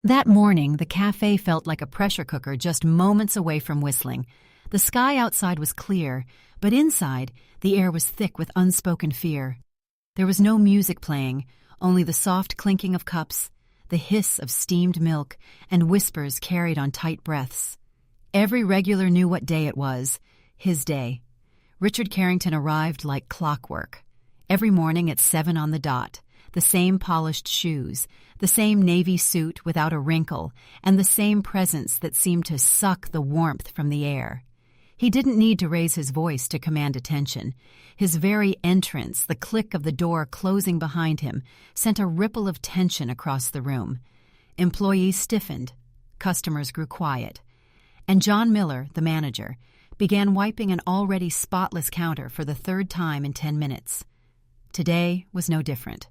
That morning, the cafe felt like a pressure cooker just moments away from whistling. The sky outside was clear, but inside, the air was thick with unspoken fear. There was no music playing, only the soft clinking of cups, the hiss of steamed milk, and whispers carried on tight breaths. Every regular knew what day it was, his day. Richard Carrington arrived like clockwork. Every morning at 7 on the dot, the same polished shoes, the same navy suit without a wrinkle, and the same presence that seemed to suck the warmth from the air. He didn't need to raise his voice to command attention. His very entrance, the click of the door closing behind him, sent a ripple of tension across the room. Employees stiffened, customers grew quiet, and John Miller, the manager, began wiping an already spotless counter for the third time in 10 minutes. Today was no different.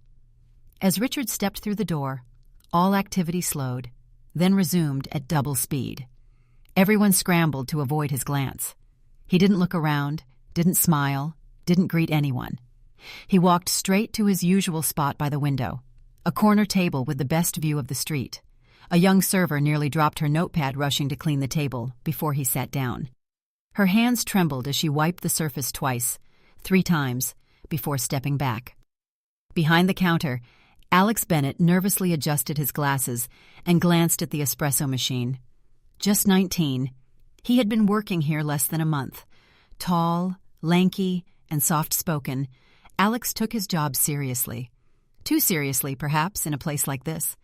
As Richard stepped through the door, all activity slowed, then resumed at double speed. Everyone scrambled to avoid his glance. He didn't look around, didn't smile, didn't greet anyone. He walked straight to his usual spot by the window, a corner table with the best view of the street. A young server nearly dropped her notepad rushing to clean the table before he sat down. Her hands trembled as she wiped the surface twice, 3 times, before stepping back. Behind the counter, Alex Bennett nervously adjusted his glasses and glanced at the espresso machine. Just 19, he had been working here less than a month. Tall, lanky, and soft-spoken, Alex took his job seriously. Too seriously, perhaps, in a place like this.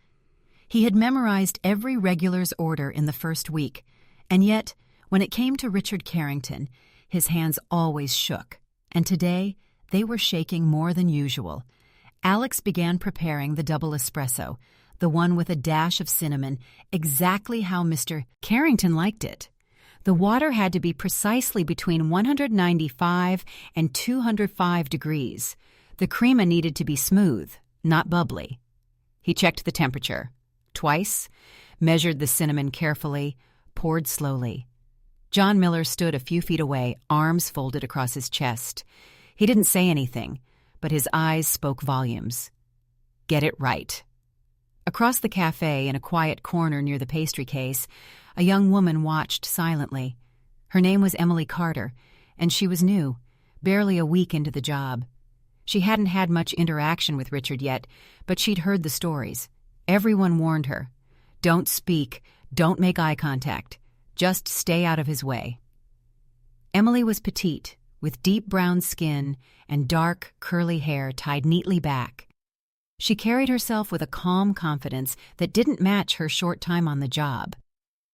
He had memorized every regular's order in the first week, and yet, when it came to Richard Carrington, his hands always shook, and today they were shaking more than usual. Alex began preparing the double espresso, the one with a dash of cinnamon, exactly how Mr. Carrington liked it. The water had to be precisely between 195 and 205 degrees. The crema needed to be smooth, not bubbly. He checked the temperature twice, measured the cinnamon carefully, poured slowly. John Miller stood a few feet away, arms folded across his chest. He didn't say anything, but his eyes spoke volumes. Get it right. Across the cafe, in a quiet corner near the pastry case, a young woman watched silently. Her name was Emily Carter, and she was new, barely a week into the job. She hadn't had much interaction with Richard yet, but she'd heard the stories. Everyone warned her. Don't speak, don't make eye contact. Just stay out of his way. Emily was petite, with deep brown skin and dark, curly hair tied neatly back. She carried herself with a calm confidence that didn't match her short time on the job.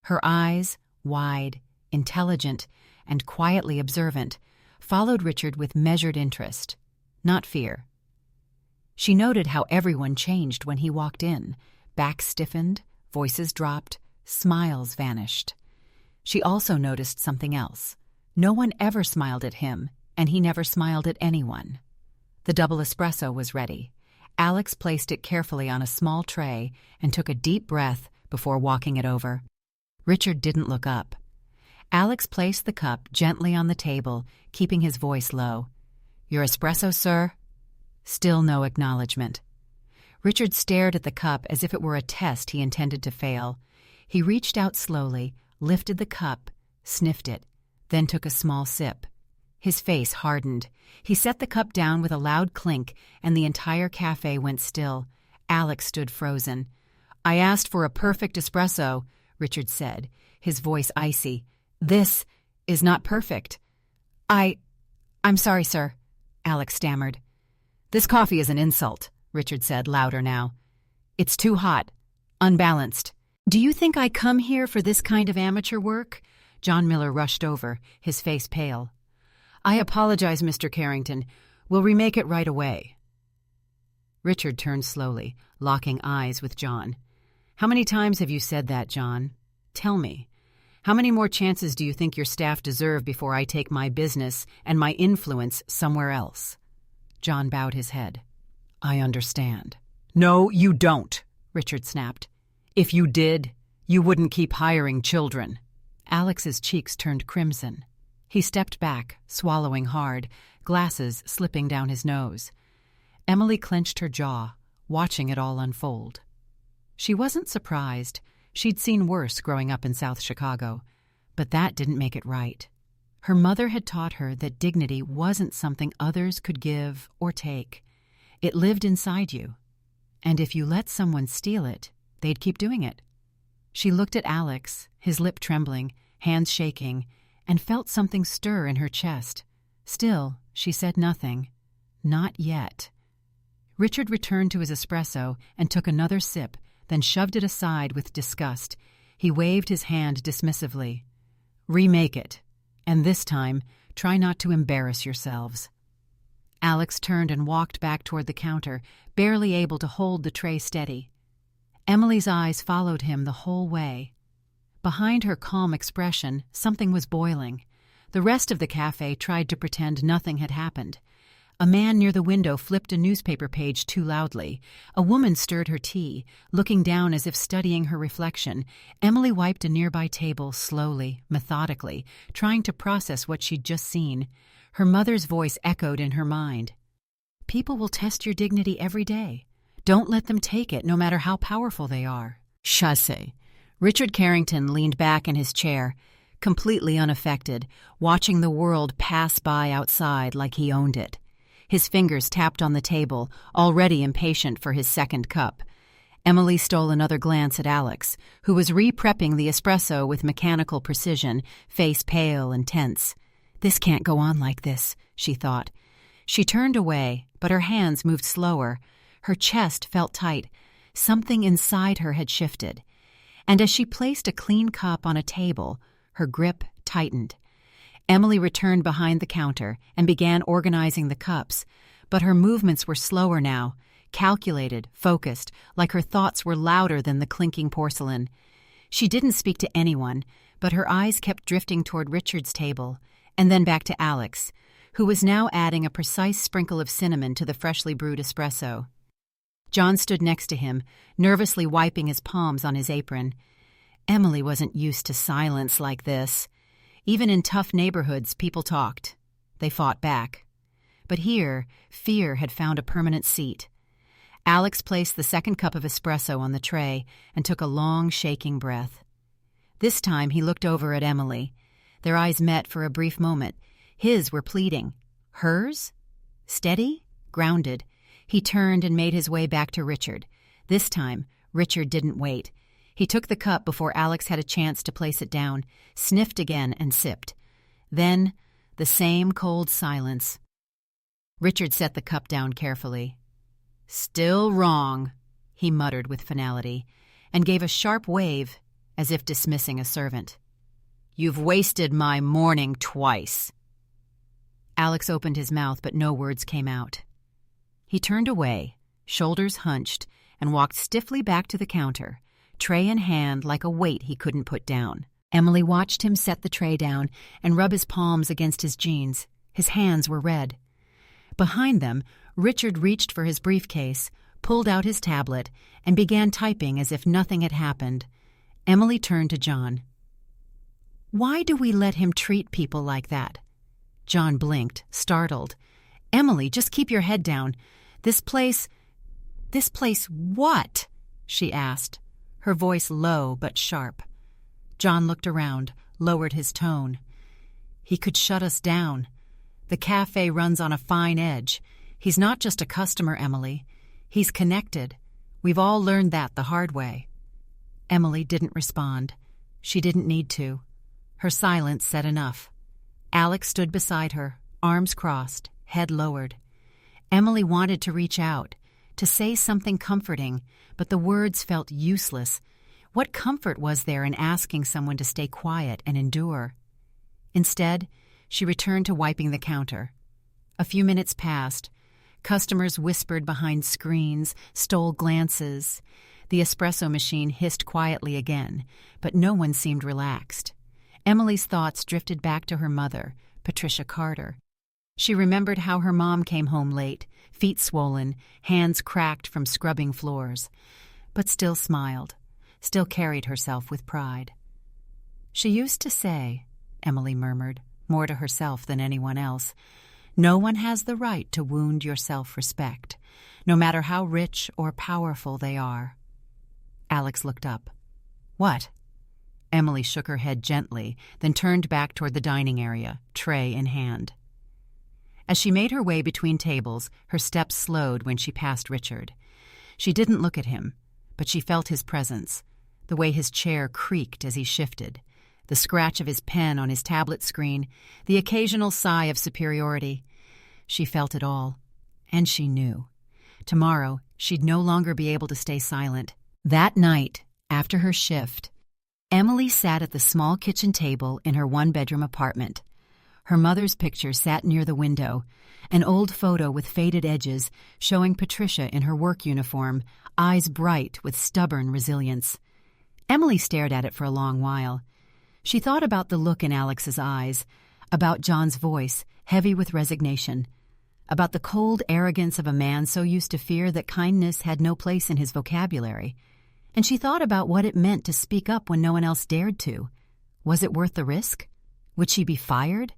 Her eyes, wide, intelligent, and quietly observant, followed Richard with measured interest, not fear. She noted how everyone changed when he walked in. Backs stiffened, voices dropped, smiles vanished. She also noticed something else. No one ever smiled at him, and he never smiled at anyone. The double espresso was ready. Alex placed it carefully on a small tray and took a deep breath before walking it over. Richard didn't look up. Alex placed the cup gently on the table, keeping his voice low. "Your espresso, sir?" Still no acknowledgement. Richard stared at the cup as if it were a test he intended to fail. He reached out slowly, lifted the cup, sniffed it, then took a small sip. His face hardened. He set the cup down with a loud clink, and the entire cafe went still. Alex stood frozen. "I asked for a perfect espresso," Richard said, his voice icy. "This is not perfect." I'm sorry, sir," Alex stammered. "This coffee is an insult," Richard said, louder now. "It's too hot, unbalanced." "Do you think I come here for this kind of amateur work?" John Miller rushed over, his face pale. "I apologize, Mr. Carrington. We'll remake it right away." Richard turned slowly, locking eyes with John. "How many times have you said that, John? Tell me. How many more chances do you think your staff deserve before I take my business and my influence somewhere else?" John bowed his head. "I understand." "No, you don't," Richard snapped. "If you did, you wouldn't keep hiring children." Alex's cheeks turned crimson. He stepped back, swallowing hard, glasses slipping down his nose. Emily clenched her jaw, watching it all unfold. She wasn't surprised. She'd seen worse growing up in South Chicago. But that didn't make it right. Her mother had taught her that dignity wasn't something others could give or take. It lived inside you. And if you let someone steal it, they'd keep doing it. She looked at Alex, his lip trembling, hands shaking, and felt something stir in her chest. Still, she said nothing. Not yet. Richard returned to his espresso and took another sip, then shoved it aside with disgust. He waved his hand dismissively. Remake it. And this time, try not to embarrass yourselves. Alex turned and walked back toward the counter, barely able to hold the tray steady. Emily's eyes followed him the whole way. Behind her calm expression, something was boiling. The rest of the cafe tried to pretend nothing had happened. A man near the window flipped a newspaper page too loudly. A woman stirred her tea, looking down as if studying her reflection. Emily wiped a nearby table slowly, methodically, trying to process what she'd just seen. Her mother's voice echoed in her mind. People will test your dignity every day. Don't let them take it, no matter how powerful they are. Chassé. Richard Carrington leaned back in his chair, completely unaffected, watching the world pass by outside like he owned it. His fingers tapped on the table, already impatient for his second cup. Emily stole another glance at Alex, who was re-prepping the espresso with mechanical precision, face pale and tense. This can't go on like this, she thought. She turned away, but her hands moved slower. Her chest felt tight. Something inside her had shifted. And as she placed a clean cup on a table, her grip tightened. Emily returned behind the counter and began organizing the cups, but her movements were slower now, calculated, focused, like her thoughts were louder than the clinking porcelain. She didn't speak to anyone, but her eyes kept drifting toward Richard's table, and then back to Alex, who was now adding a precise sprinkle of cinnamon to the freshly brewed espresso. John stood next to him, nervously wiping his palms on his apron. Emily wasn't used to silence like this. Even in tough neighborhoods, people talked. They fought back. But here, fear had found a permanent seat. Alex placed the second cup of espresso on the tray and took a long, shaking breath. This time he looked over at Emily. Their eyes met for a brief moment. His were pleading. Hers? Steady? Grounded. He turned and made his way back to Richard. This time, Richard didn't wait. He took the cup before Alex had a chance to place it down, sniffed again and sipped. Then, the same cold silence. Richard set the cup down carefully. Still wrong, he muttered with finality, and gave a sharp wave, as if dismissing a servant. You've wasted my morning twice. Alex opened his mouth, but no words came out. He turned away, shoulders hunched, and walked stiffly back to the counter, tray in hand like a weight he couldn't put down. Emily watched him set the tray down and rub his palms against his jeans. His hands were red. Behind them, Richard reached for his briefcase, pulled out his tablet, and began typing as if nothing had happened. Emily turned to John. Why do we let him treat people like that? John blinked, startled. Emily, just keep your head down. This place what? She asked, her voice low but sharp. John looked around, lowered his tone. He could shut us down. The cafe runs on a fine edge. He's not just a customer, Emily. He's connected. We've all learned that the hard way. Emily didn't respond. She didn't need to. Her silence said enough. Alex stood beside her, arms crossed, head lowered. Emily wanted to reach out, to say something comforting, but the words felt useless. What comfort was there in asking someone to stay quiet and endure? Instead, she returned to wiping the counter. A few minutes passed. Customers whispered behind screens, stole glances. The espresso machine hissed quietly again, but no one seemed relaxed. Emily's thoughts drifted back to her mother, Patricia Carter. She remembered how her mom came home late, feet swollen, hands cracked from scrubbing floors, but still smiled, still carried herself with pride. She used to say, Emily murmured, more to herself than anyone else, no one has the right to wound your self-respect, no matter how rich or powerful they are. Alex looked up. "What?" Emily shook her head gently, then turned back toward the dining area, tray in hand. As she made her way between tables, her steps slowed when she passed Richard. She didn't look at him, but she felt his presence, the way his chair creaked as he shifted, the scratch of his pen on his tablet screen, the occasional sigh of superiority. She felt it all, and she knew. Tomorrow, she'd no longer be able to stay silent. That night, after her shift, Emily sat at the small kitchen table in her one-bedroom apartment. Her mother's picture sat near the window, an old photo with faded edges showing Patricia in her work uniform, eyes bright with stubborn resilience. Emily stared at it for a long while. She thought about the look in Alex's eyes, about John's voice, heavy with resignation, about the cold arrogance of a man so used to fear that kindness had no place in his vocabulary. And she thought about what it meant to speak up when no one else dared to. Was it worth the risk? Would she be fired?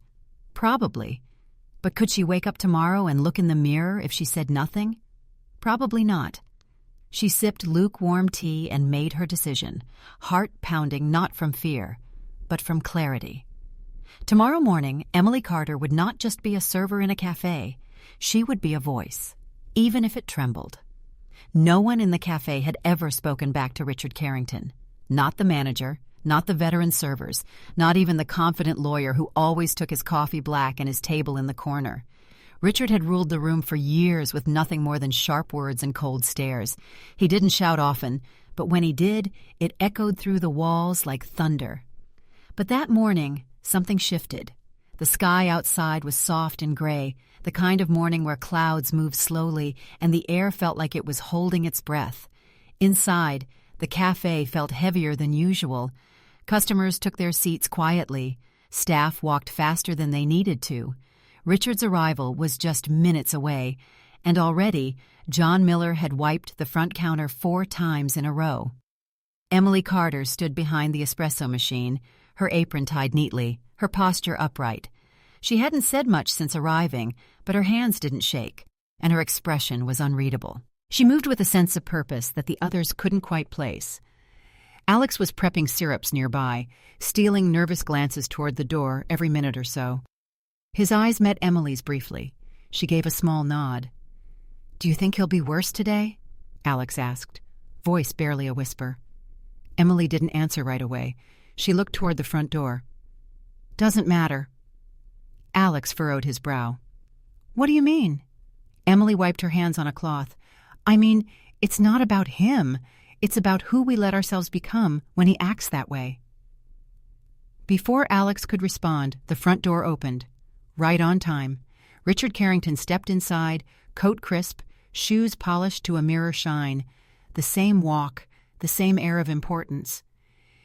Probably. But could she wake up tomorrow and look in the mirror if she said nothing? Probably not. She sipped lukewarm tea and made her decision, heart pounding not from fear, but from clarity. Tomorrow morning, Emily Carter would not just be a server in a café. She would be a voice, even if it trembled. No one in the café had ever spoken back to Richard Carrington. Not the manager, not the veteran servers, not even the confident lawyer who always took his coffee black and his table in the corner. Richard had ruled the room for years with nothing more than sharp words and cold stares. He didn't shout often, but when he did, it echoed through the walls like thunder. But that morning, something shifted. The sky outside was soft and gray, the kind of morning where clouds moved slowly and the air felt like it was holding its breath. Inside, the cafe felt heavier than usual. Customers took their seats quietly. Staff walked faster than they needed to. Richard's arrival was just minutes away, and already John Miller had wiped the front counter 4 times in a row. Emily Carter stood behind the espresso machine, her apron tied neatly, her posture upright. She hadn't said much since arriving, but her hands didn't shake, and her expression was unreadable. She moved with a sense of purpose that the others couldn't quite place. Alex was prepping syrups nearby, stealing nervous glances toward the door every minute or so. His eyes met Emily's briefly. She gave a small nod. "Do you think he'll be worse today?" Alex asked, voice barely a whisper. Emily didn't answer right away. She looked toward the front door. "Doesn't matter." Alex furrowed his brow. "What do you mean?" Emily wiped her hands on a cloth. "I mean, it's not about him. It's about who we let ourselves become when he acts that way." Before Alex could respond, the front door opened. Right on time. Richard Carrington stepped inside, coat crisp, shoes polished to a mirror shine. The same walk, the same air of importance.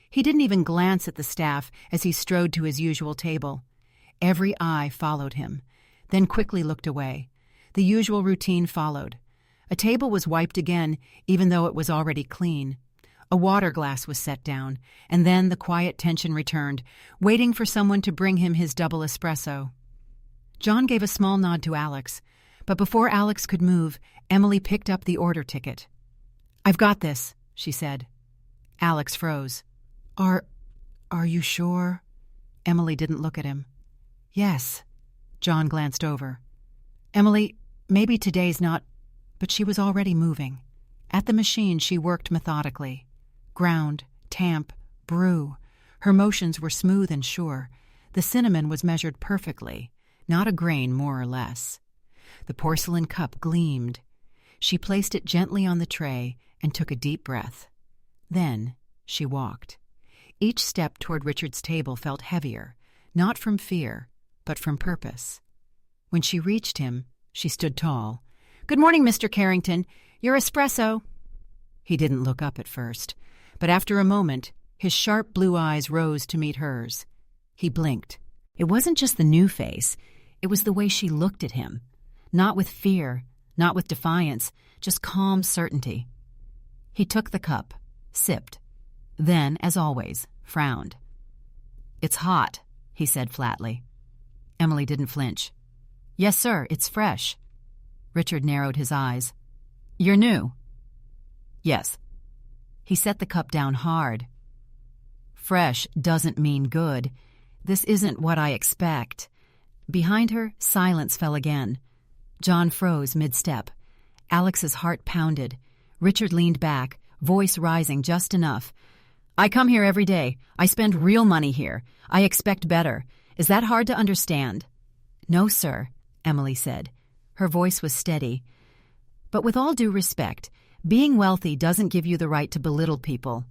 He didn't even glance at the staff as he strode to his usual table. Every eye followed him, then quickly looked away. The usual routine followed. A table was wiped again, even though it was already clean. A water glass was set down, and then the quiet tension returned, waiting for someone to bring him his double espresso. John gave a small nod to Alex, but before Alex could move, Emily picked up the order ticket. "I've got this," she said. Alex froze. Are you sure?" Emily didn't look at him. "Yes." John glanced over. "Emily, maybe today's not—" But she was already moving. At the machine she worked methodically. Ground, tamp, brew. Her motions were smooth and sure. The cinnamon was measured perfectly, not a grain more or less. The porcelain cup gleamed. She placed it gently on the tray and took a deep breath. Then she walked. Each step toward Richard's table felt heavier, not from fear, but from purpose. When she reached him, she stood tall. "Good morning, Mr. Carrington. Your espresso." He didn't look up at first, but after a moment, his sharp blue eyes rose to meet hers. He blinked. It wasn't just the new face. It was the way she looked at him. Not with fear, not with defiance, just calm certainty. He took the cup, sipped, then, as always, frowned. "It's hot," he said flatly. Emily didn't flinch. "Yes, sir, it's fresh." Richard narrowed his eyes. "You're new?" "Yes." He set the cup down hard. Fresh doesn't mean good. This isn't what I expect. Behind her, silence fell again. John froze mid-step. Alex's heart pounded. Richard leaned back, voice rising just enough. I come here every day. I spend real money here. I expect better. Is that hard to understand? No, sir, Emily said. Her voice was steady. But with all due respect, being wealthy doesn't give you the right to belittle people.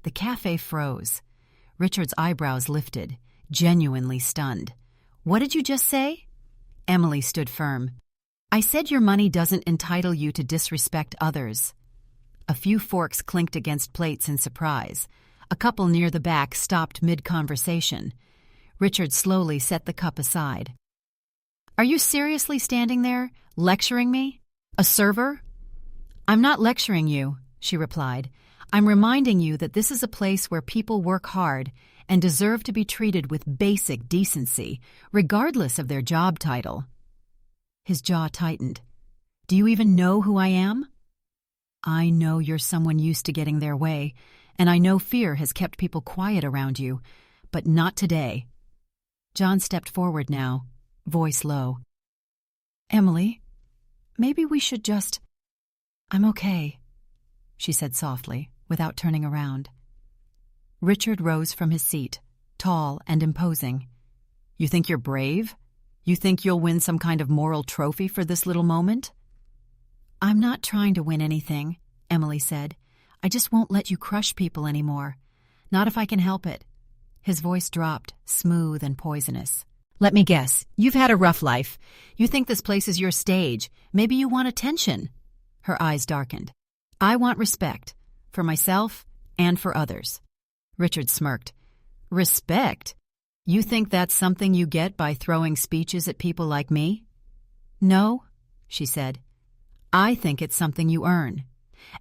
The cafe froze. Richard's eyebrows lifted, genuinely stunned. What did you just say? Emily stood firm. I said your money doesn't entitle you to disrespect others. A few forks clinked against plates in surprise. A couple near the back stopped mid-conversation. Richard slowly set the cup aside. Are you seriously standing there, lecturing me? A server? I'm not lecturing you, she replied. I'm reminding you that this is a place where people work hard and deserve to be treated with basic decency, regardless of their job title. His jaw tightened. Do you even know who I am? I know you're someone used to getting their way, and I know fear has kept people quiet around you, but not today. John stepped forward now, voice low. Emily, maybe we should just... I'm okay, she said softly, without turning around. Richard rose from his seat, tall and imposing. You think you're brave? You think you'll win some kind of moral trophy for this little moment? I'm not trying to win anything, Emily said. I just won't let you crush people anymore. Not if I can help it. His voice dropped, smooth and poisonous. Let me guess, you've had a rough life. You think this place is your stage. Maybe you want attention. Her eyes darkened. I want respect, for myself and for others. Richard smirked. Respect? You think that's something you get by throwing speeches at people like me? No, she said. I think it's something you earn,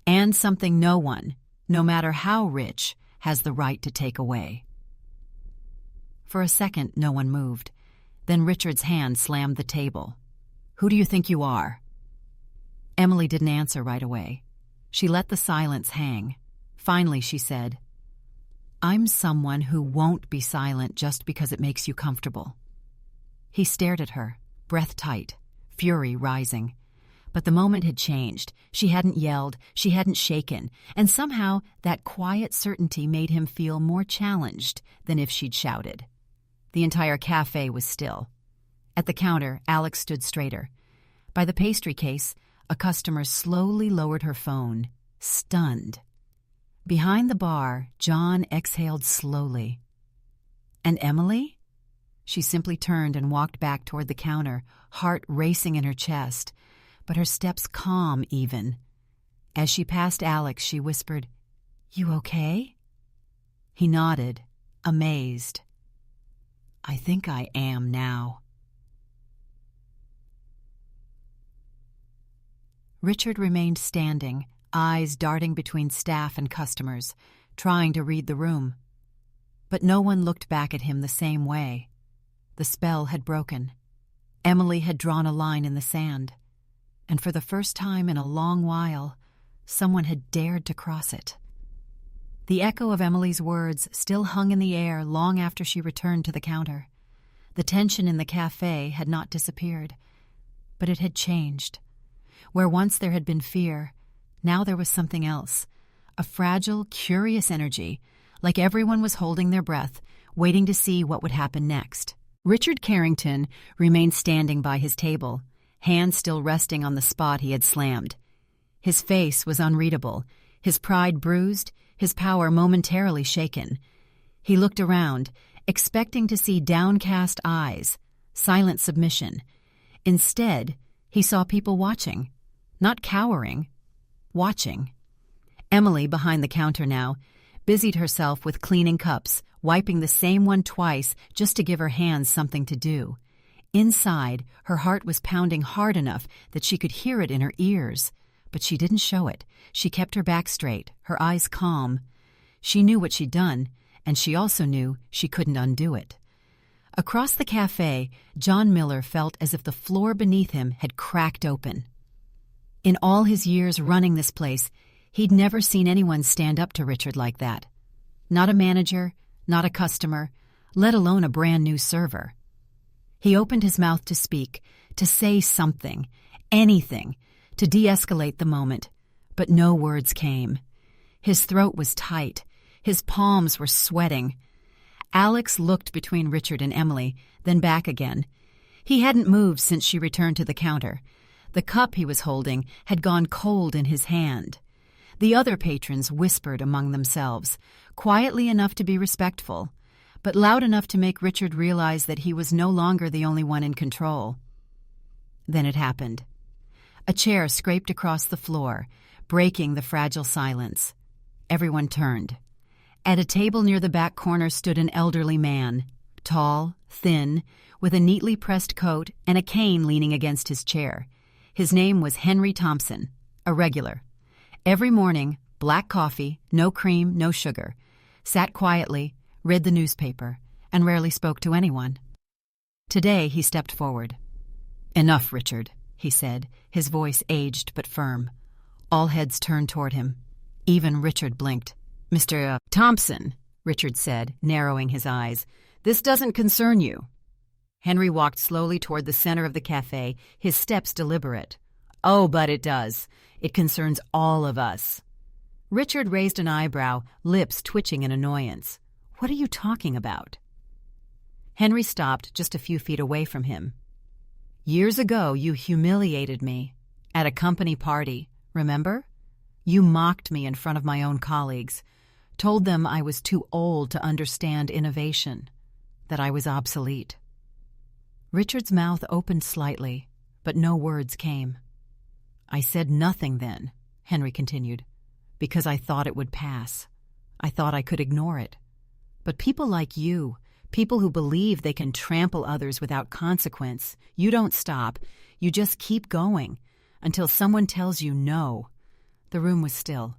and something no one, no matter how rich, has the right to take away. For a second, no one moved. Then Richard's hand slammed the table. Who do you think you are? Emily didn't answer right away. She let the silence hang. Finally, she said, I'm someone who won't be silent just because it makes you comfortable. He stared at her, breath tight, fury rising. But the moment had changed. She hadn't yelled, she hadn't shaken, and somehow that quiet certainty made him feel more challenged than if she'd shouted. The entire cafe was still. At the counter, Alex stood straighter. By the pastry case, a customer slowly lowered her phone, stunned. Behind the bar, John exhaled slowly. And Emily? She simply turned and walked back toward the counter, heart racing in her chest, but her steps calm even. As she passed Alex, she whispered, You okay? He nodded, amazed. I think I am now. Richard remained standing, eyes darting between staff and customers, trying to read the room. But no one looked back at him the same way. The spell had broken. Emily had drawn a line in the sand, and for the first time in a long while, someone had dared to cross it. The echo of Emily's words still hung in the air long after she returned to the counter. The tension in the cafe had not disappeared, but it had changed. Where once there had been fear, now there was something else, a fragile, curious energy, like everyone was holding their breath, waiting to see what would happen next. Richard Carrington remained standing by his table, hands still resting on the spot he had slammed. His face was unreadable, his pride bruised, his power momentarily shaken. He looked around, expecting to see downcast eyes, silent submission. Instead, he saw people watching, not cowering, watching. Emily, behind the counter now, busied herself with cleaning cups, wiping the same one twice just to give her hands something to do. Inside, her heart was pounding hard enough that she could hear it in her ears, but she didn't show it. She kept her back straight, her eyes calm. She knew what she'd done, and she also knew she couldn't undo it. Across the cafe, John Miller felt as if the floor beneath him had cracked open. In all his years running this place, He'd never seen anyone stand up to Richard like that. Not a manager, not a customer, let alone a brand-new server. He opened his mouth to speak, to say something, anything, to de-escalate the moment, but no words came. His throat was tight. His palms were sweating. Alex looked between Richard and Emily, then back again. He hadn't moved since she returned to the counter. The cup he was holding had gone cold in his hand. The other patrons whispered among themselves, quietly enough to be respectful, but loud enough to make Richard realize that he was no longer the only one in control. Then it happened. A chair scraped across the floor, breaking the fragile silence. Everyone turned. At a table near the back corner stood an elderly man, tall, thin, with a neatly pressed coat and a cane leaning against his chair. His name was Henry Thompson, a regular. Every morning, black coffee, no cream, no sugar. Sat quietly, read the newspaper, and rarely spoke to anyone. Today he stepped forward. "Enough, Richard," he said, his voice aged but firm. All heads turned toward him. Even Richard blinked. "Mr. Thompson," Richard said, narrowing his eyes, "this doesn't concern you." Henry walked slowly toward the center of the café, his steps deliberate. "Oh, but it does. It concerns all of us." Richard raised an eyebrow, lips twitching in annoyance. "What are you talking about?" Henry stopped just a few feet away from him. "Years ago, you humiliated me at a company party, remember? You mocked me in front of my own colleagues, told them I was too old to understand innovation, that I was obsolete." Richard's mouth opened slightly, but no words came. "I said nothing then," Henry continued, "because I thought it would pass. I thought I could ignore it. But people like you, people who believe they can trample others without consequence, you don't stop. You just keep going until someone tells you no." The room was still.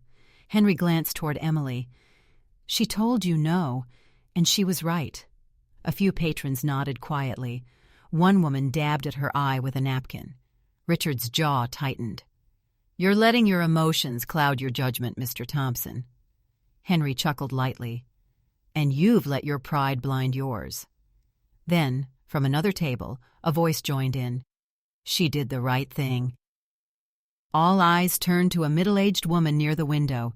Henry glanced toward Emily. "She told you no, and she was right." A few patrons nodded quietly. One woman dabbed at her eye with a napkin. Richard's jaw tightened. "You're letting your emotions cloud your judgment, Mr. Thompson." Henry chuckled lightly. "And you've let your pride blind yours." Then, from another table, a voice joined in. "She did the right thing." All eyes turned to a middle-aged woman near the window.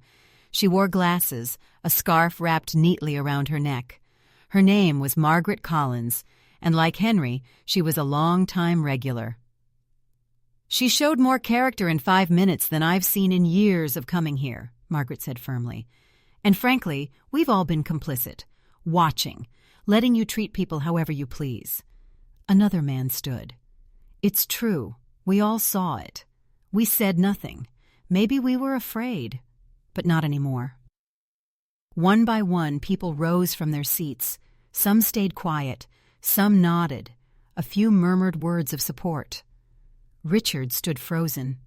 She wore glasses, a scarf wrapped neatly around her neck. Her name was Margaret Collins, and like Henry, she was a long-time regular. "She showed more character in 5 minutes than I've seen in years of coming here," Margaret said firmly. "And frankly, we've all been complicit, watching, letting you treat people however you please." Another man stood. "It's true. We all saw it. We said nothing. Maybe we were afraid, but not anymore." One by one, people rose from their seats. Some stayed quiet. Some nodded. A few murmured words of support. Richard stood frozen.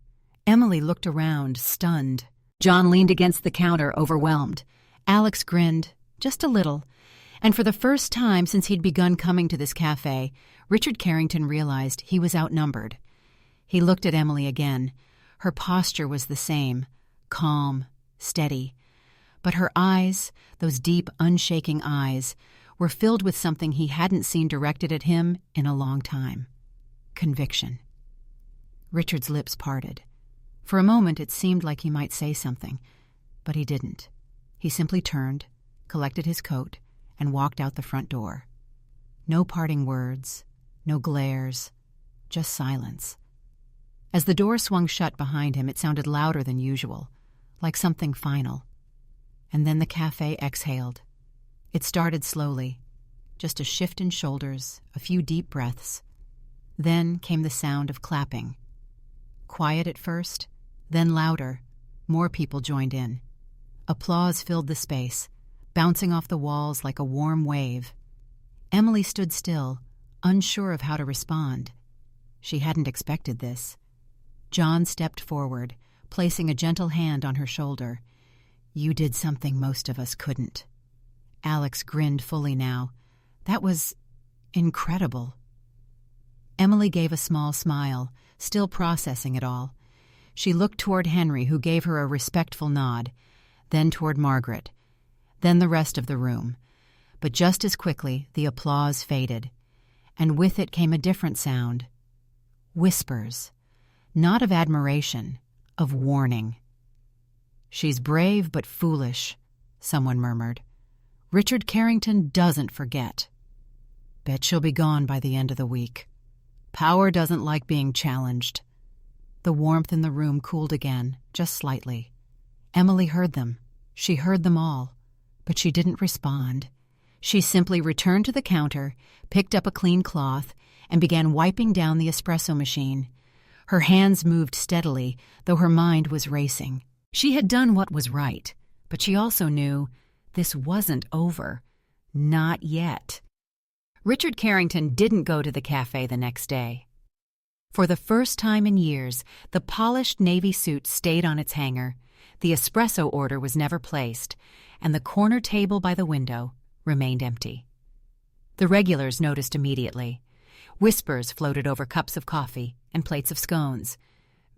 Emily looked around, stunned. John leaned against the counter, overwhelmed. Alex grinned, just a little. And for the first time since he'd begun coming to this cafe, Richard Carrington realized he was outnumbered. He looked at Emily again. Her posture was the same, calm, steady. But her eyes, those deep, unshaking eyes, were filled with something he hadn't seen directed at him in a long time. Conviction. Richard's lips parted. For a moment it seemed like he might say something, but he didn't. He simply turned, collected his coat, and walked out the front door. No parting words, no glares, just silence. As the door swung shut behind him, it sounded louder than usual, like something final. And then the cafe exhaled. It started slowly, just a shift in shoulders, a few deep breaths. Then came the sound of clapping. Quiet at first, then louder. More people joined in. Applause filled the space, bouncing off the walls like a warm wave. Emily stood still, unsure of how to respond. She hadn't expected this. John stepped forward, placing a gentle hand on her shoulder. "You did something most of us couldn't." Alex grinned fully now. That was incredible. Emily gave a small smile, still processing it all. She looked toward Henry, who gave her a respectful nod, then toward Margaret, then the rest of the room. But just as quickly, the applause faded, and with it came a different sound. Whispers, not of admiration, of warning. "She's brave but foolish," someone murmured. "Richard Carrington doesn't forget. Bet she'll be gone by the end of the week. Power doesn't like being challenged." The warmth in the room cooled again, just slightly. Emily heard them. She heard them all. But she didn't respond. She simply returned to the counter, picked up a clean cloth, and began wiping down the espresso machine. Her hands moved steadily, though her mind was racing. She had done what was right, but she also knew this wasn't over. Not yet. Richard Carrington didn't go to the café the next day. For the first time in years, the polished navy suit stayed on its hanger, the espresso order was never placed, and the corner table by the window remained empty. The regulars noticed immediately. Whispers floated over cups of coffee and plates of scones.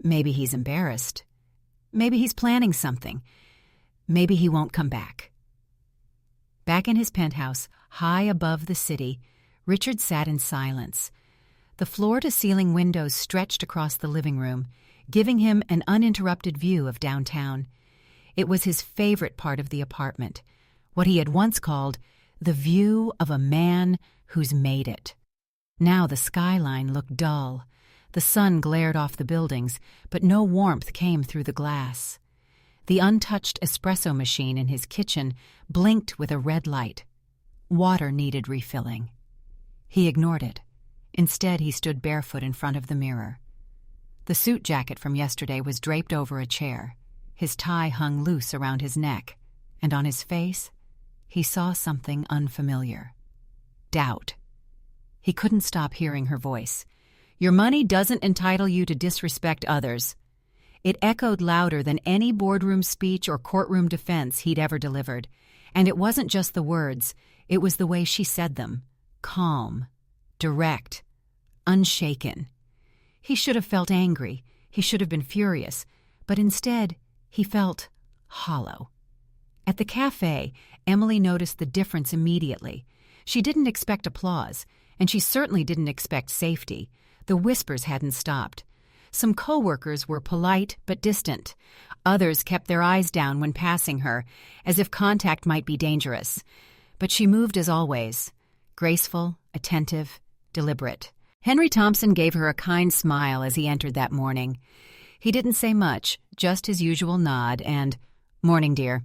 Maybe he's embarrassed. Maybe he's planning something. Maybe he won't come back. Back in his penthouse, high above the city, Richard sat in silence. The floor-to-ceiling windows stretched across the living room, giving him an uninterrupted view of downtown. It was his favorite part of the apartment, what he had once called the view of a man who's made it. Now the skyline looked dull. The sun glared off the buildings, but no warmth came through the glass. The untouched espresso machine in his kitchen blinked with a red light. Water needed refilling. He ignored it. Instead, he stood barefoot in front of the mirror. The suit jacket from yesterday was draped over a chair. His tie hung loose around his neck, and on his face, he saw something unfamiliar. Doubt. He couldn't stop hearing her voice. "Your money doesn't entitle you to disrespect others." It echoed louder than any boardroom speech or courtroom defense he'd ever delivered. And it wasn't just the words, it was the way she said them. Calm, direct, unshaken. He should have felt angry. He should have been furious. But instead, he felt hollow. At the cafe, Emily noticed the difference immediately. She didn't expect applause, and she certainly didn't expect safety. The whispers hadn't stopped. Some co-workers were polite but distant. Others kept their eyes down when passing her, as if contact might be dangerous. But she moved as always, graceful, attentive, deliberate. Henry Thompson gave her a kind smile as he entered that morning. He didn't say much, just his usual nod and, "Morning, dear."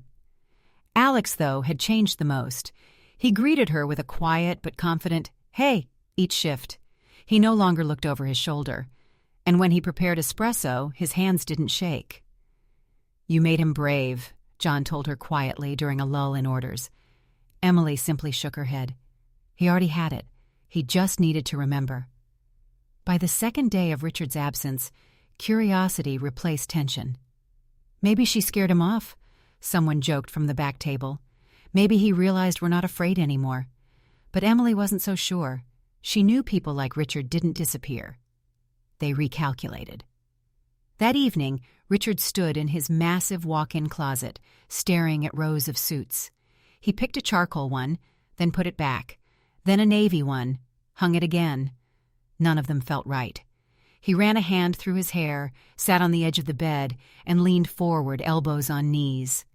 Alex, though, had changed the most. He greeted her with a quiet but confident, "Hey," each shift. He no longer looked over his shoulder. And when he prepared espresso, his hands didn't shake. "You made him brave," John told her quietly during a lull in orders. Emily simply shook her head. He already had it. He just needed to remember. By the second day of Richard's absence, curiosity replaced tension. "Maybe she scared him off," someone joked from the back table. "Maybe he realized we're not afraid anymore." But Emily wasn't so sure. She knew people like Richard didn't disappear. They recalculated. That evening, Richard stood in his massive walk-in closet, staring at rows of suits. He picked a charcoal one, then put it back, then a navy one, hung it again. None of them felt right. He ran a hand through his hair, sat on the edge of the bed, and leaned forward, elbows on knees.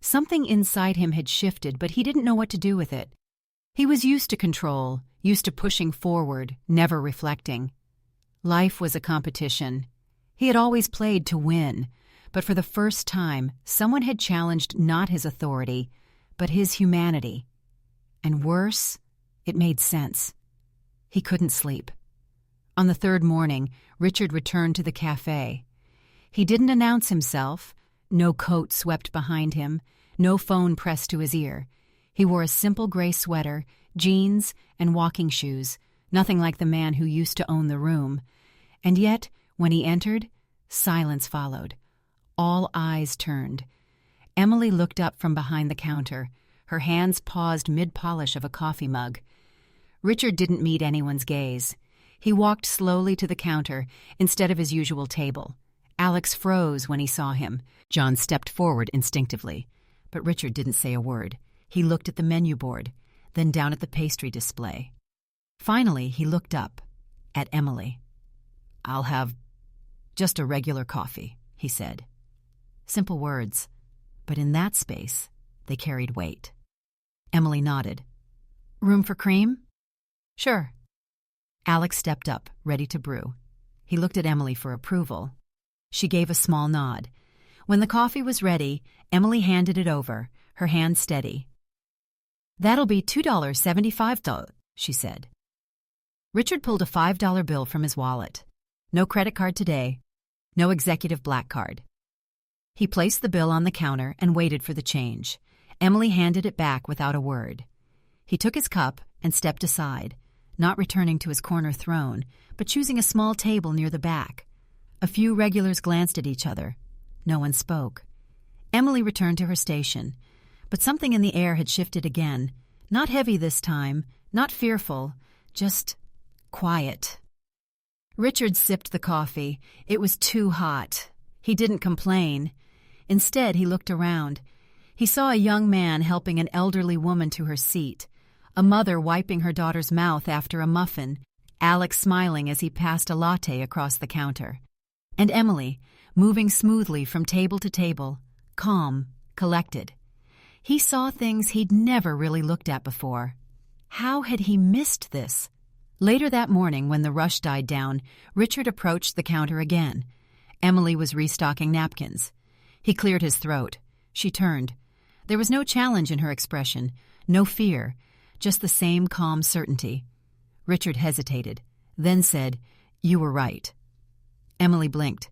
Something inside him had shifted, but he didn't know what to do with it. He was used to control, used to pushing forward, never reflecting. Life was a competition. He had always played to win, but for the first time, someone had challenged not his authority, but his humanity. And worse, it made sense. He couldn't sleep. On the third morning, Richard returned to the café. He didn't announce himself. No coat swept behind him, no phone pressed to his ear. He wore a simple gray sweater, jeans, and walking shoes, nothing like the man who used to own the room. And yet, when he entered, silence followed. All eyes turned. Emily looked up from behind the counter, her hands paused mid-polish of a coffee mug. Richard didn't meet anyone's gaze. He walked slowly to the counter instead of his usual table, Alex froze when he saw him. John stepped forward instinctively, but Richard didn't say a word. He looked at the menu board, then down at the pastry display. Finally, he looked up at Emily. "I'll have just a regular coffee," he said. Simple words, but in that space, they carried weight. Emily nodded. "Room for cream?" "Sure." Alex stepped up, ready to brew. He looked at Emily for approval. She gave a small nod. When the coffee was ready, Emily handed it over, her hand steady. "That'll be $2.75, she said. Richard pulled a $5 bill from his wallet. No credit card today, no executive black card. He placed the bill on the counter and waited for the change. Emily handed it back without a word. He took his cup and stepped aside, not returning to his corner throne, but choosing a small table near the back. A few regulars glanced at each other. No one spoke. Emily returned to her station, but something in the air had shifted again. Not heavy this time, not fearful, just quiet. Richard sipped the coffee. It was too hot. He didn't complain. Instead, he looked around. He saw a young man helping an elderly woman to her seat, a mother wiping her daughter's mouth after a muffin, Alex smiling as he passed a latte across the counter, and Emily, moving smoothly from table to table, calm, collected. He saw things he'd never really looked at before. How had he missed this? Later that morning, when the rush died down, Richard approached the counter again. Emily was restocking napkins. He cleared his throat. She turned. There was no challenge in her expression, no fear, just the same calm certainty. Richard hesitated, then said, "You were right." Emily blinked.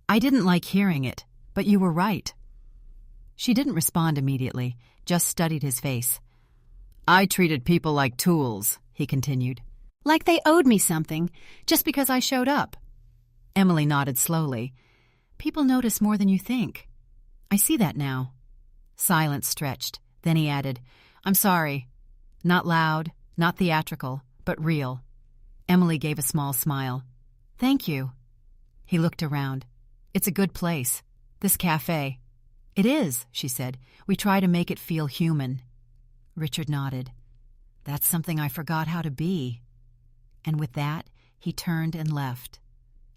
"I didn't like hearing it, but you were right." She didn't respond immediately, just studied his face. "I treated people like tools," he continued. "Like they owed me something, just because I showed up." Emily nodded slowly. "People notice more than you think. I see that now." Silence stretched. Then he added, "I'm sorry. Not loud, not theatrical, but real." Emily gave a small smile. "Thank you." He looked around. "It's a good place. This cafe." "It is," she said. "We try to make it feel human." Richard nodded. "That's something I forgot how to be." And with that, he turned and left.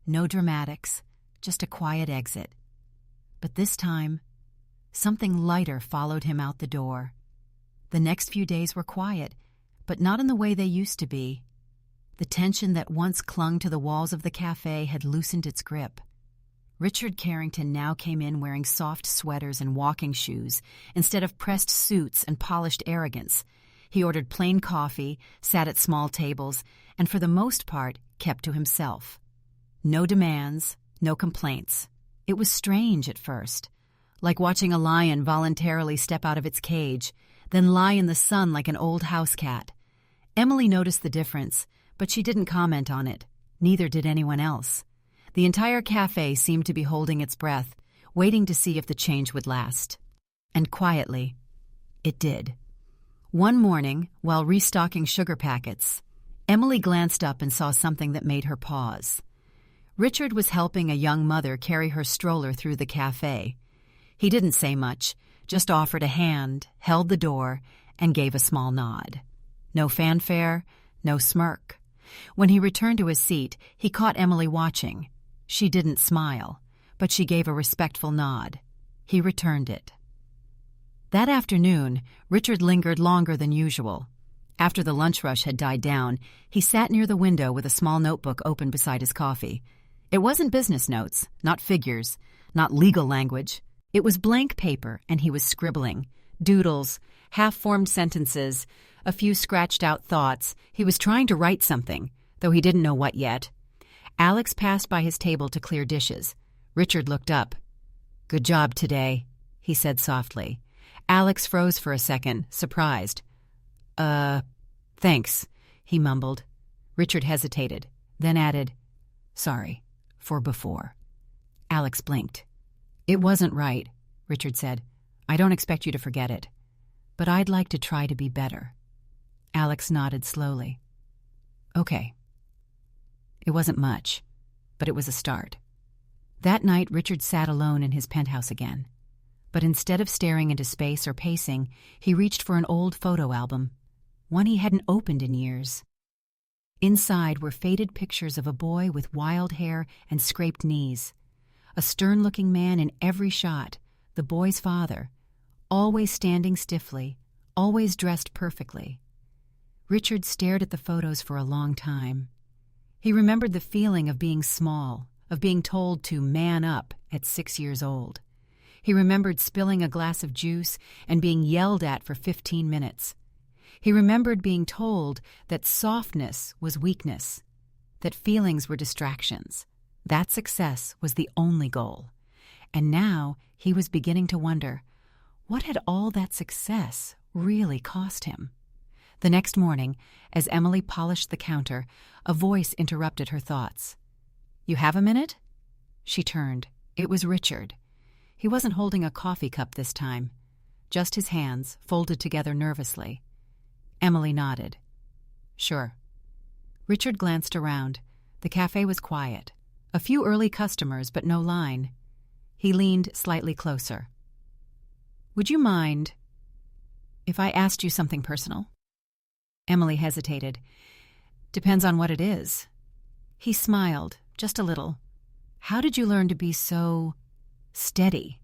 No dramatics, just a quiet exit. But this time, something lighter followed him out the door. The next few days were quiet, but not in the way they used to be. The tension that once clung to the walls of the cafe had loosened its grip. Richard Carrington now came in wearing soft sweaters and walking shoes instead of pressed suits and polished arrogance. He ordered plain coffee, sat at small tables, and for the most part kept to himself. No demands, no complaints. It was strange at first, like watching a lion voluntarily step out of its cage, then lie in the sun like an old house cat. Emily noticed the difference, but she didn't comment on it. Neither did anyone else. The entire cafe seemed to be holding its breath, waiting to see if the change would last. And quietly, it did. One morning, while restocking sugar packets, Emily glanced up and saw something that made her pause. Richard was helping a young mother carry her stroller through the cafe. He didn't say much, just offered a hand, held the door, and gave a small nod. No fanfare, no smirk. When he returned to his seat, he caught Emily watching. She didn't smile, but she gave a respectful nod. He returned it. That afternoon, Richard lingered longer than usual. After the lunch rush had died down, he sat near the window with a small notebook open beside his coffee. It wasn't business notes, not figures, not legal language. It was blank paper, and he was scribbling. Doodles, half-formed sentences, a few scratched-out thoughts. He was trying to write something, though he didn't know what yet. Alex passed by his table to clear dishes. Richard looked up. "Good job today," he said softly. Alex froze for a second, surprised. Thanks," he mumbled. Richard hesitated, then added, "Sorry, for before." Alex blinked. "It wasn't right," Richard said. "I don't expect you to forget it. But I'd like to try to be better." Alex nodded slowly. "Okay." It wasn't much, but it was a start. That night, Richard sat alone in his penthouse again. But instead of staring into space or pacing, he reached for an old photo album, one he hadn't opened in years. Inside were faded pictures of a boy with wild hair and scraped knees. A stern-looking man in every shot, the boy's father, always standing stiffly, always dressed perfectly. Richard stared at the photos for a long time. He remembered the feeling of being small, of being told to man up at 6 years old. He remembered spilling a glass of juice and being yelled at for 15 minutes. He remembered being told that softness was weakness, that feelings were distractions, that success was the only goal. And now he was beginning to wonder, what had all that success really cost him? The next morning, as Emily polished the counter, a voice interrupted her thoughts. "You have a minute?" She turned. It was Richard. He wasn't holding a coffee cup this time, just his hands folded together nervously. Emily nodded. "Sure." Richard glanced around. The cafe was quiet. A few early customers, but no line. He leaned slightly closer. "Would you mind if I asked you something personal?" Emily hesitated. "Depends on what it is." He smiled, just a little. "How did you learn to be so steady?"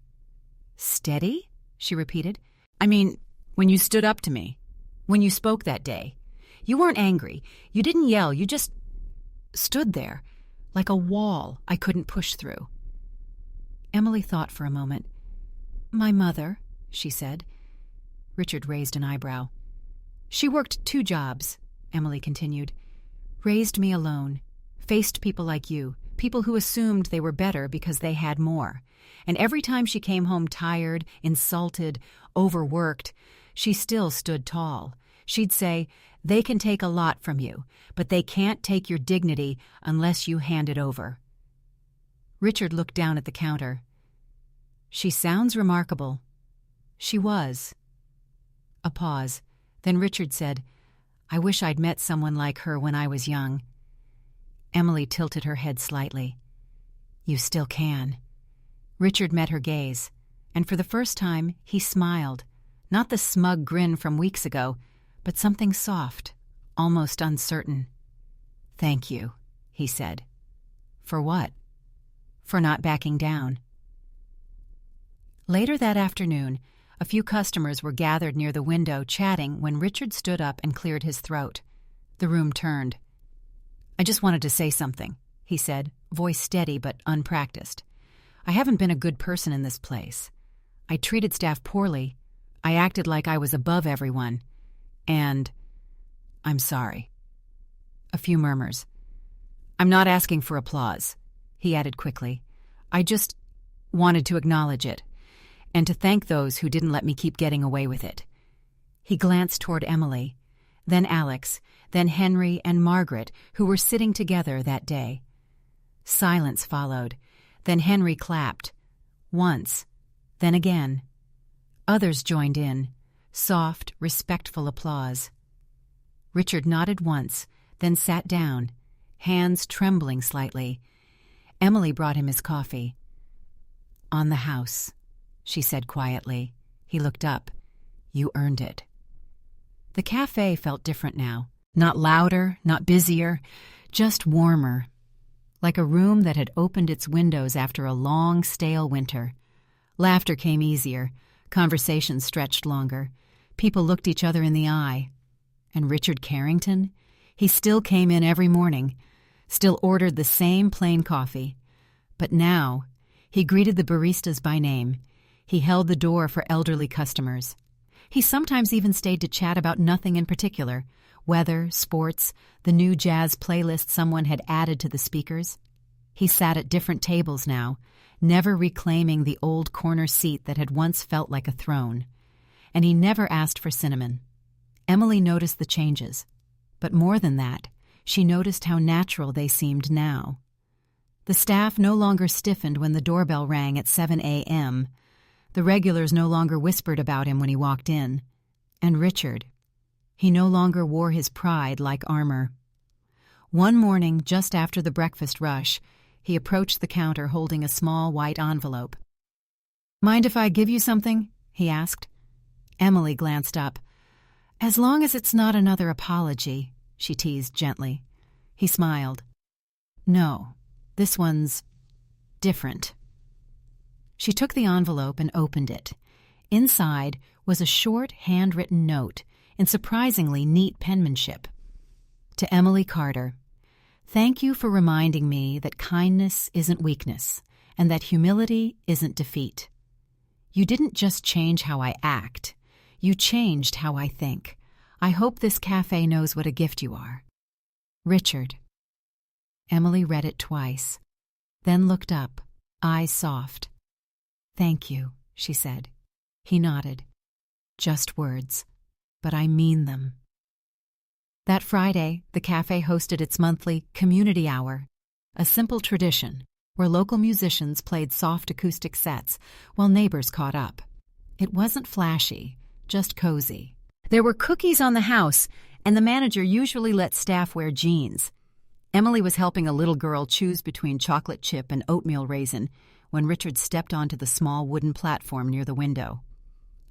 "Steady?" she repeated. "I mean, when you stood up to me, when you spoke that day. You weren't angry. You didn't yell. You just stood there, like a wall I couldn't push through." Emily thought for a moment. "My mother," she said. Richard raised an eyebrow. "She worked 2 jobs," Emily continued. "Raised me alone, faced people like you, people who assumed they were better because they had more. And every time she came home tired, insulted, overworked, she still stood tall. She'd say, 'They can take a lot from you, but they can't take your dignity unless you hand it over.'" Richard looked down at the counter. "She sounds remarkable." She was. A pause. Then Richard said, "I wish I'd met someone like her when I was young." Emily tilted her head slightly. "You still can." Richard met her gaze, and for the first time he smiled, not the smug grin from weeks ago, but something soft, almost uncertain. "Thank you," he said. "For what?" "For not backing down." Later that afternoon, a few customers were gathered near the window chatting when Richard stood up and cleared his throat. The room turned. "I just wanted to say something," he said, voice steady but unpracticed. "I haven't been a good person in this place. I treated staff poorly. I acted like I was above everyone. And I'm sorry." A few murmurs. "I'm not asking for applause," he added quickly. "I just wanted to acknowledge it, and to thank those who didn't let me keep getting away with it." He glanced toward Emily, then Alex, then Henry and Margaret, who were sitting together that day. Silence followed. Then Henry clapped. Once, then again. Others joined in. Soft, respectful applause. Richard nodded once, then sat down, hands trembling slightly. Emily brought him his coffee. "On the house," she said quietly. He looked up. "You earned it." The cafe felt different now. Not louder, not busier, just warmer. Like a room that had opened its windows after a long, stale winter. Laughter came easier. Conversation stretched longer. People looked each other in the eye. And Richard Carrington? He still came in every morning, still ordered the same plain coffee. But now, he greeted the baristas by name. He held the door for elderly customers. He sometimes even stayed to chat about nothing in particular, weather, sports, the new jazz playlist someone had added to the speakers. He sat at different tables now, never reclaiming the old corner seat that had once felt like a throne. And he never asked for cinnamon. Emily noticed the changes. But more than that, she noticed how natural they seemed now. The staff no longer stiffened when the doorbell rang at 7 a.m. The regulars no longer whispered about him when he walked in. And Richard, he no longer wore his pride like armor. One morning, just after the breakfast rush, He approached the counter holding a small white envelope. "Mind if I give you something?" he asked. Emily glanced up. "As long as it's not another apology," she teased gently. He smiled. "No, this one's different." She took the envelope and opened it. Inside was a short, handwritten note in surprisingly neat penmanship. To Emily Carter, "Thank you for reminding me that kindness isn't weakness and that humility isn't defeat. You didn't just change how I act. You changed how I think. I hope this cafe knows what a gift you are. Richard." Emily read it twice, then looked up, eyes soft. "Thank you," she said. He nodded. "Just words, but I mean them." That Friday, the cafe hosted its monthly community hour, a simple tradition where local musicians played soft acoustic sets while neighbors caught up. It wasn't flashy, just cozy. There were cookies on the house, and the manager usually let staff wear jeans. Emily was helping a little girl choose between chocolate chip and oatmeal raisin when Richard stepped onto the small wooden platform near the window.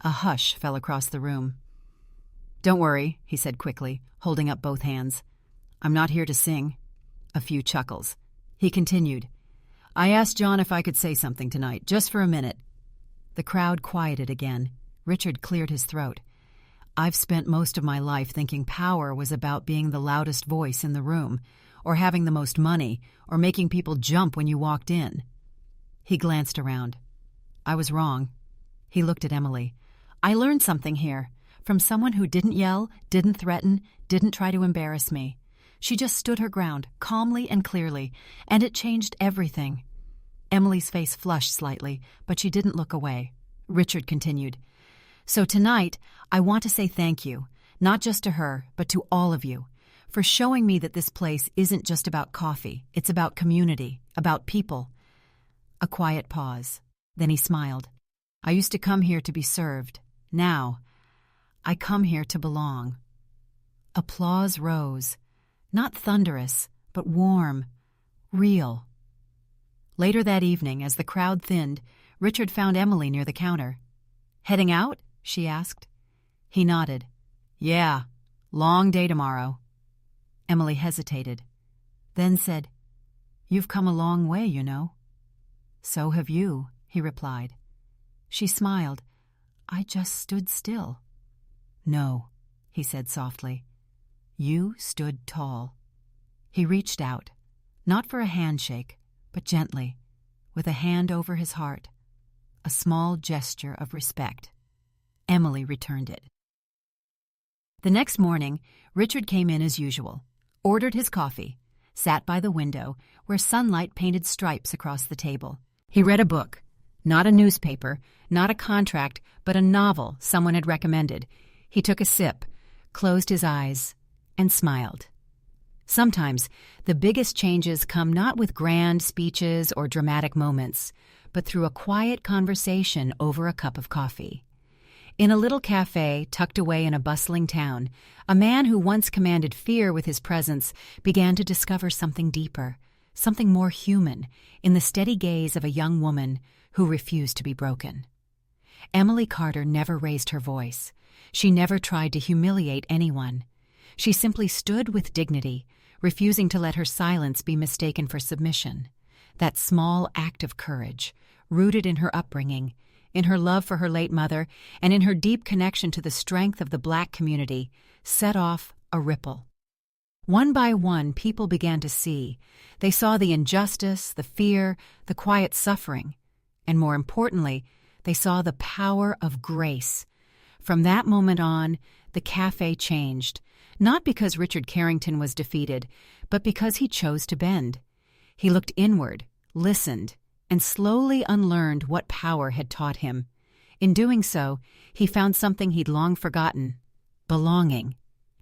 A hush fell across the room. "Don't worry," he said quickly, holding up both hands. "I'm not here to sing." A few chuckles. He continued, "I asked John if I could say something tonight, just for a minute." The crowd quieted again. Richard cleared his throat. "I've spent most of my life thinking power was about being the loudest voice in the room, or having the most money, or making people jump when you walked in." He glanced around. "I was wrong." He looked at Emily. "I learned something here, from someone who didn't yell, didn't threaten, didn't try to embarrass me. She just stood her ground, calmly and clearly, and it changed everything." Emily's face flushed slightly, but she didn't look away. Richard continued, "So tonight, I want to say thank you, not just to her, but to all of you, for showing me that this place isn't just about coffee. It's about community, about people." A quiet pause. Then he smiled. "I used to come here to be served. Now, I come here to belong." Applause rose. Not thunderous, but warm, real. Later that evening, as the crowd thinned, Richard found Emily near the counter. "Heading out?" she asked. He nodded. "Yeah, long day tomorrow." Emily hesitated, then said, "You've come a long way, you know." "So have you," he replied. She smiled. "I just stood still." "No," he said softly. "You stood tall." He reached out, not for a handshake, but gently, with a hand over his heart, a small gesture of respect. Emily returned it. The next morning, Richard came in as usual, ordered his coffee, sat by the window where sunlight painted stripes across the table. He read a book, not a newspaper, not a contract, but a novel someone had recommended. He took a sip, closed his eyes, and smiled. Sometimes the biggest changes come not with grand speeches or dramatic moments, but through a quiet conversation over a cup of coffee. In a little cafe tucked away in a bustling town, a man who once commanded fear with his presence began to discover something deeper, something more human, in the steady gaze of a young woman who refused to be broken. Emily Carter never raised her voice. She never tried to humiliate anyone. She simply stood with dignity, refusing to let her silence be mistaken for submission. That small act of courage, rooted in her upbringing, in her love for her late mother, and in her deep connection to the strength of the Black community, set off a ripple. One by one, people began to see. They saw the injustice, the fear, the quiet suffering, and more importantly, they saw the power of grace. From that moment on, the cafe changed, not because Richard Carrington was defeated, but because he chose to bend. He looked inward, listened, and slowly unlearned what power had taught him. In doing so, he found something he'd long forgotten: belonging.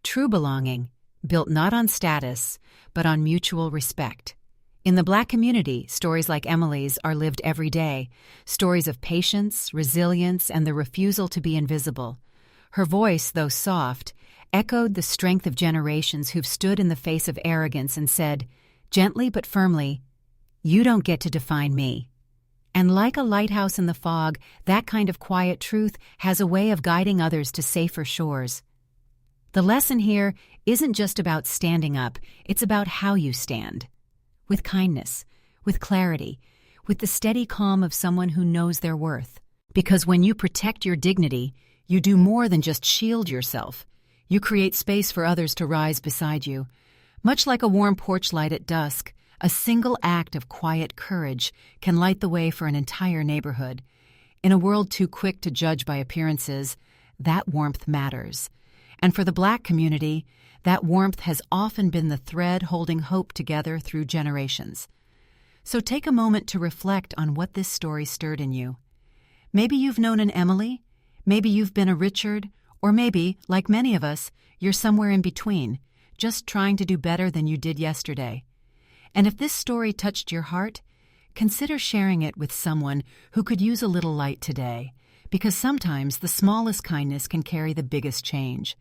True belonging, built not on status, but on mutual respect. In the Black community, stories like Emily's are lived every day, stories of patience, resilience, and the refusal to be invisible. Her voice, though soft, echoed the strength of generations who've stood in the face of arrogance and said, gently but firmly, You don't get to define me. And like a lighthouse in the fog, that kind of quiet truth has a way of guiding others to safer shores. The lesson here isn't just about standing up, it's about how you stand. With kindness, with clarity, with the steady calm of someone who knows their worth. Because when you protect your dignity, you do more than just shield yourself. You create space for others to rise beside you. Much like a warm porch light at dusk, a single act of quiet courage can light the way for an entire neighborhood. In a world too quick to judge by appearances, that warmth matters. And for the Black community, that warmth has often been the thread holding hope together through generations. So take a moment to reflect on what this story stirred in you. Maybe you've known an Emily, maybe you've been a Richard, or maybe, like many of us, you're somewhere in between, just trying to do better than you did yesterday. And if this story touched your heart, consider sharing it with someone who could use a little light today, because sometimes the smallest kindness can carry the biggest change.